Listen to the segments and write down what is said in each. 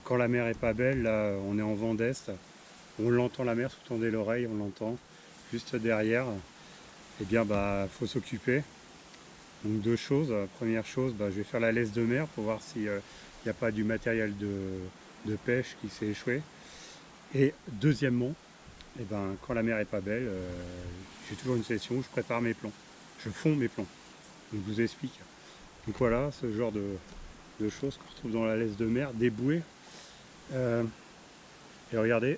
quand la mer est pas belle, là on est en vent d'est, on l'entend la mer, vous tendez l'oreille, on l'entend juste derrière. Et bien bah faut s'occuper. Donc deux choses. Première chose, bah, je vais faire la laisse de mer pour voir s'il n'y a pas du matériel de pêche qui s'est échoué. Et deuxièmement, et ben, quand la mer est pas belle, j'ai toujours une session où je prépare mes plans. Je fonds mes plans. Donc je vous explique. Donc voilà, ce genre de choses qu'on retrouve dans la laisse de mer, des bouées. Et regardez,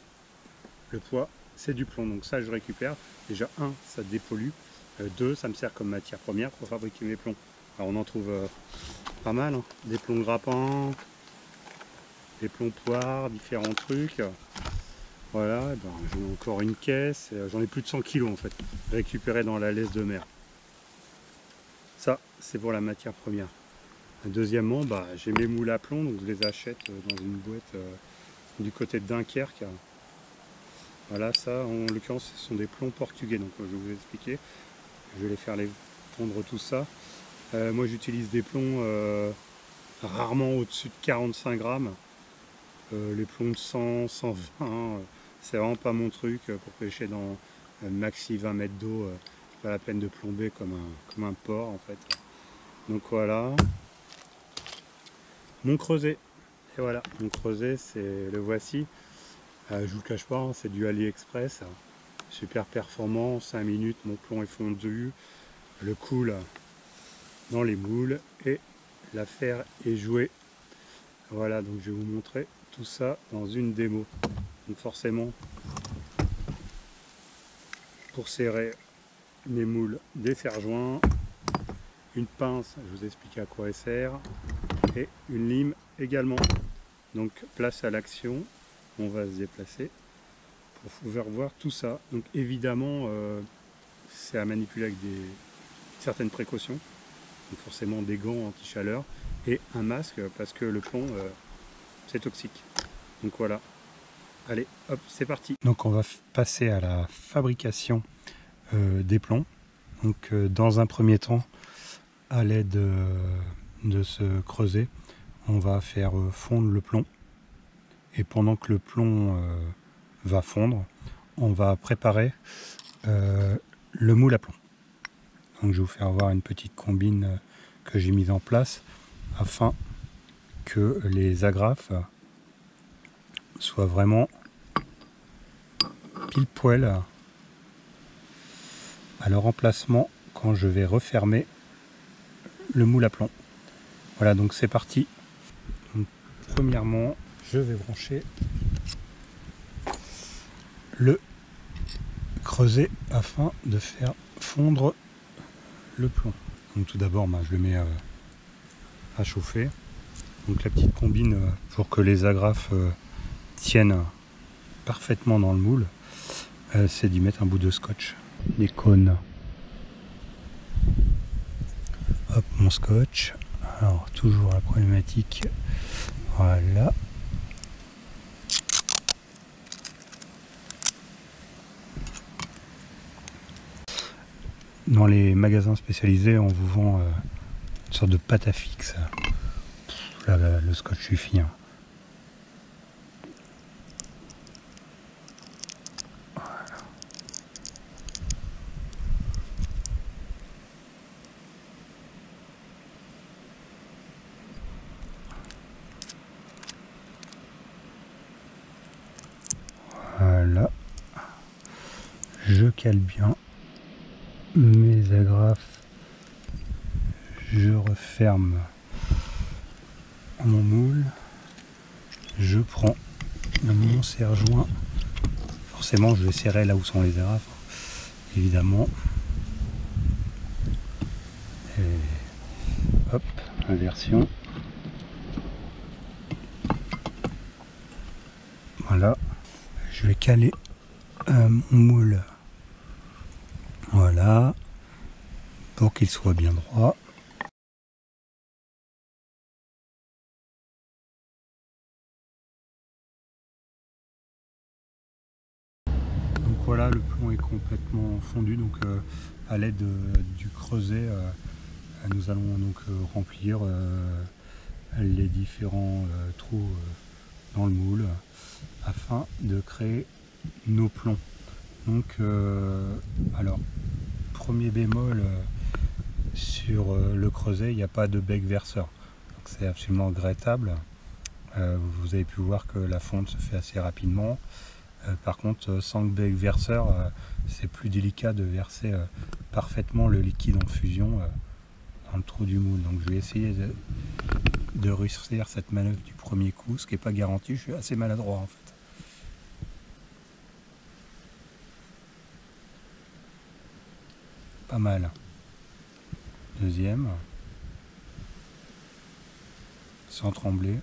le poids, c'est du plomb. Donc ça, je récupère. Déjà, un, ça dépollue. Deux, ça me sert comme matière première pour fabriquer mes plombs. Alors on en trouve pas mal, hein. Des plombs grappins, des plombs poires, différents trucs. Voilà, ben, j'en ai encore une caisse, j'en ai plus de 100 kilos en fait, récupéré dans la laisse de mer. Ça, c'est pour la matière première. Deuxièmement, bah, j'ai mes moules à plomb, donc je les achète dans une boîte du côté de Dunkerque. Voilà, ça, en l'occurrence, ce sont des plombs portugais, donc je vais vous expliquer. Je vais les faire fondre tout ça. Moi, j'utilise des plombs rarement au-dessus de 45 grammes. Les plombs de 100, 120, c'est vraiment pas mon truc pour pêcher dans maxi 20 mètres d'eau. C'est pas la peine de plomber comme un porc en fait. Donc voilà. Mon creuset. Et voilà, mon creuset, c'est le voici. Je vous le cache pas, hein, c'est du AliExpress. Super performant, 5 minutes, mon plomb est fondu. Le coule dans les moules et l'affaire est jouée. Voilà, donc je vais vous montrer tout ça dans une démo. Donc forcément, pour serrer mes moules, des serre-joints, une pince, je vous explique à quoi elle sert, et une lime également. Donc place à l'action, on va se déplacer pour pouvoir voir tout ça. Donc évidemment, c'est à manipuler avec certaines précautions. Donc forcément des gants anti-chaleur et un masque parce que le plomb, c'est toxique. Donc voilà. Allez, hop, c'est parti. Donc on va passer à la fabrication des plombs. Donc dans un premier temps, à l'aide de ce creuset, on va faire fondre le plomb. Et pendant que le plomb va fondre, on va préparer le moule à plomb. Donc je vais vous faire voir une petite combine que j'ai mise en place afin que les agrafes soient vraiment pile poil à leur emplacement quand je vais refermer le moule à plomb. Voilà, donc c'est parti. Donc, premièrement, je vais brancher le creuset afin de faire fondre le plomb. Donc tout d'abord, je le mets à chauffer. Donc la petite combine pour que les agrafes tiennent parfaitement dans le moule, c'est d'y mettre un bout de scotch. Des cônes. Hop, mon scotch. Alors toujours la problématique. Voilà. Dans les magasins spécialisés, on vous vend une sorte de pâte à fixe. Là, le scotch suffit. Hein. Voilà. Je cale bien mes agrafes. Je referme mon moule. Je prends mon serre-joint. Forcément, je vais serrer là où sont les agrafes, évidemment. Et hop, inversion. Voilà. Je vais caler mon moule. Voilà. Pour qu'il soit bien droit. Donc voilà, le plomb est complètement fondu. Donc à l'aide du creuset, nous allons donc remplir les différents trous dans le moule afin de créer nos plombs. Donc alors premier bémol, sur le creuset il n'y a pas de bec verseur, donc c'est absolument regrettable. Vous avez pu voir que la fonte se fait assez rapidement. Par contre, sans le bec verseur, c'est plus délicat de verser parfaitement le liquide en fusion dans le trou du moule. Donc je vais essayer de réussir cette manœuvre du premier coup, ce qui n'est pas garanti, je suis assez maladroit en fait. Pas mal. Deuxième. Sans trembler.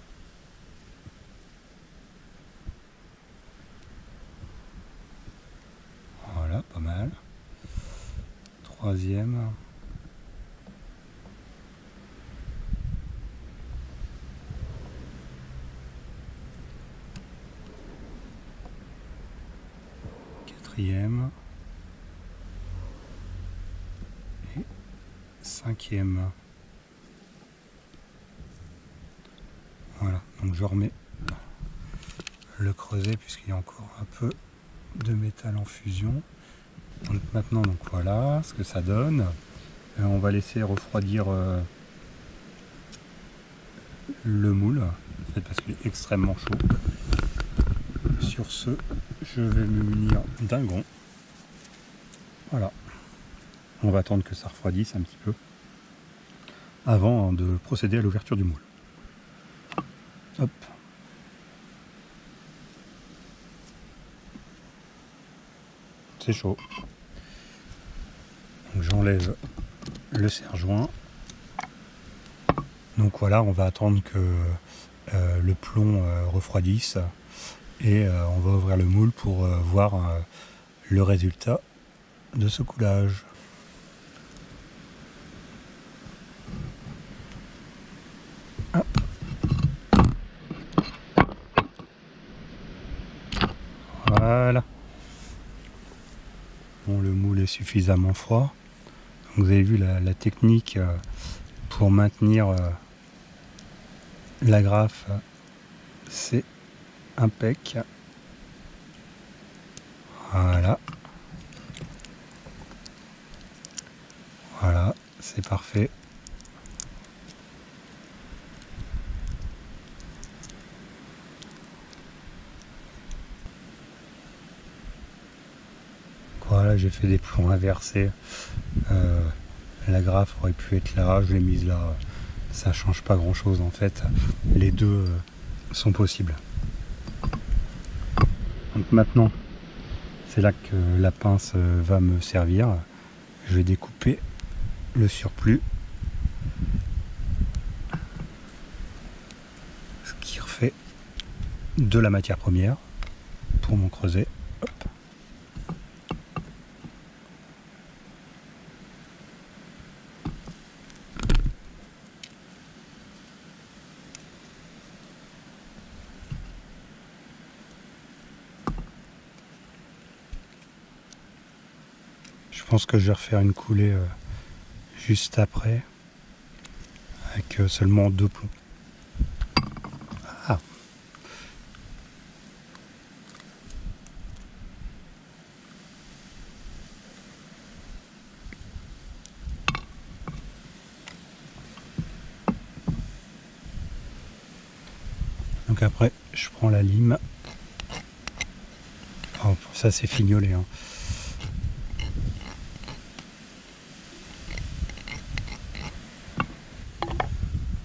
Voilà, pas mal. Troisième. Quatrième. Et cinquième. Voilà, donc je remets le creuset puisqu'il y a encore un peu de métal en fusion. Donc maintenant, donc voilà ce que ça donne. On va laisser refroidir le moule, en fait, parce qu'il est extrêmement chaud. Sur ce, je vais me munir d'un gond. Voilà. On va attendre que ça refroidisse un petit peu avant de procéder à l'ouverture du moule. Hop. C'est chaud. Donc j'enlève le serre-joint. Donc voilà, on va attendre que le plomb refroidisse et on va ouvrir le moule pour voir le résultat de ce coulage. Hop. Voilà. Bon, le moule est suffisamment froid. Donc, vous avez vu la technique pour maintenir l'agrafe, c'est impec. Voilà. Voilà, c'est parfait. Voilà, j'ai fait des plombs inversés. L'agrafe aurait pu être là, je l'ai mise là. Ça change pas grand chose en fait. Les deux sont possibles. Donc maintenant, c'est là que la pince va me servir. Je vais découper le surplus. Ce qui refait de la matière première pour mon creuset. Hop. Je pense que je vais refaire une coulée juste après avec seulement 2 plombs. Ah. Donc après je prends la lime. Oh, ça c'est fignolé, hein.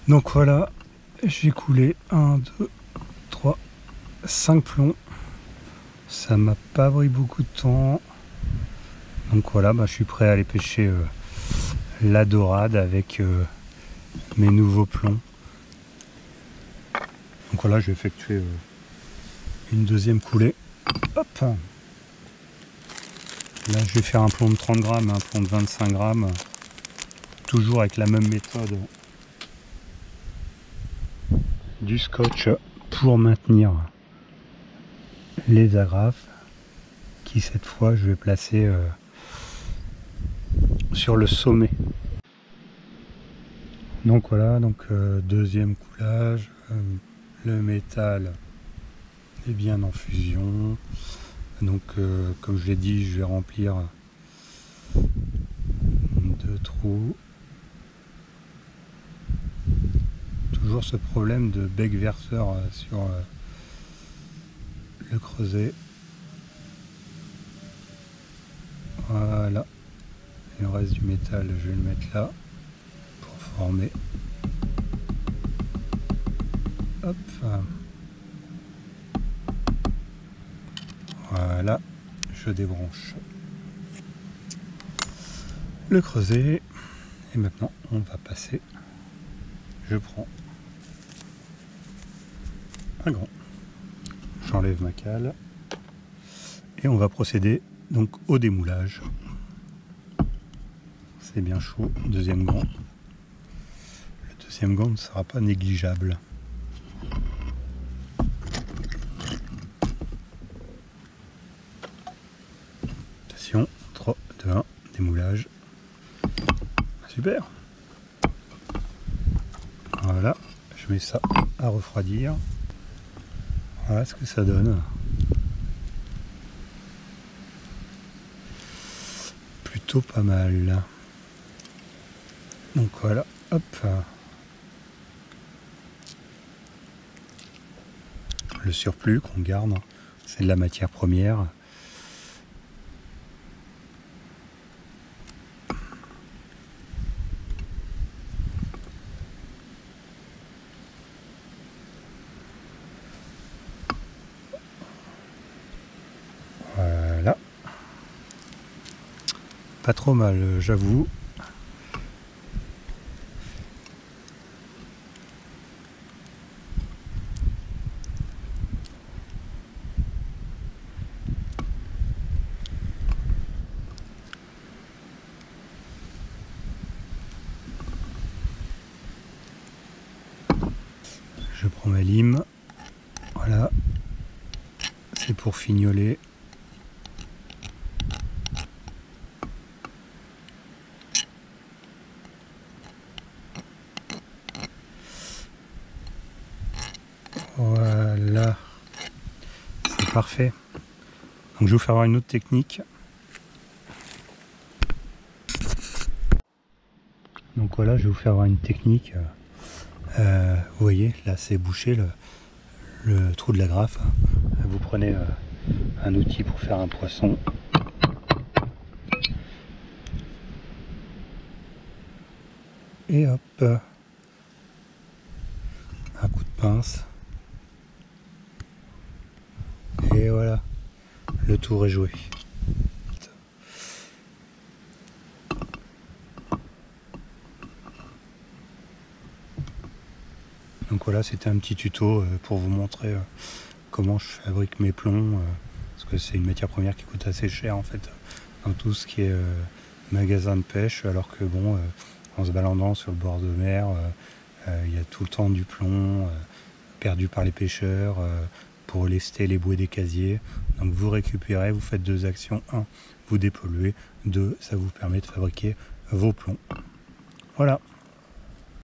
Donc voilà, j'ai coulé 1, 2, 3, 5 plombs. Ça m'a pas pris beaucoup de temps. Donc voilà, je suis prêt à aller pêcher la dorade avec mes nouveaux plombs. Donc voilà, je vais effectuer une deuxième coulée. Hop. Là, je vais faire un plomb de 30 grammes, un plomb de 25 grammes. Toujours avec la même méthode. Du scotch pour maintenir les agrafes qui cette fois je vais placer sur le sommet. Donc voilà, donc deuxième coulage, le métal est bien en fusion. Donc comme je l'ai dit, je vais remplir 2 trous. Toujours ce problème de bec verseur sur le creuset. Voilà. Le reste du métal, je vais le mettre là pour former. Hop. Voilà. Je débranche le creuset. Et maintenant, on va passer. Je prends un grand. J'enlève ma cale. Et on va procéder donc au démoulage. C'est bien chaud. Deuxième gant. Le deuxième gant ne sera pas négligeable. Attention, 3, 2, 1, démoulage. Super. Voilà, je mets ça à refroidir. Voilà ce que ça donne. Plutôt pas mal. Donc voilà, hop. Le surplus qu'on garde, c'est de la matière première. Voilà. Pas trop mal, j'avoue. Je prends ma lime. Voilà. C'est pour fignoler. Voilà. C'est parfait. Donc je vais vous faire voir une autre technique. Donc voilà, je vais vous faire voir une technique. Vous voyez, là c'est bouché le trou de la graffe. Vous prenez un outil pour faire un poisson. Et hop, un coup de pince. Et voilà, le tour est joué. Donc voilà, c'était un petit tuto pour vous montrer comment je fabrique mes plombs. Parce que c'est une matière première qui coûte assez cher en fait dans tout ce qui est magasin de pêche. Alors que bon, en se baladant sur le bord de mer, il y a tout le temps du plomb perdu par les pêcheurs pour lester les bouées des casiers. Donc vous récupérez, vous faites 2 actions. 1, vous dépolluez. 2, ça vous permet de fabriquer vos plombs. Voilà.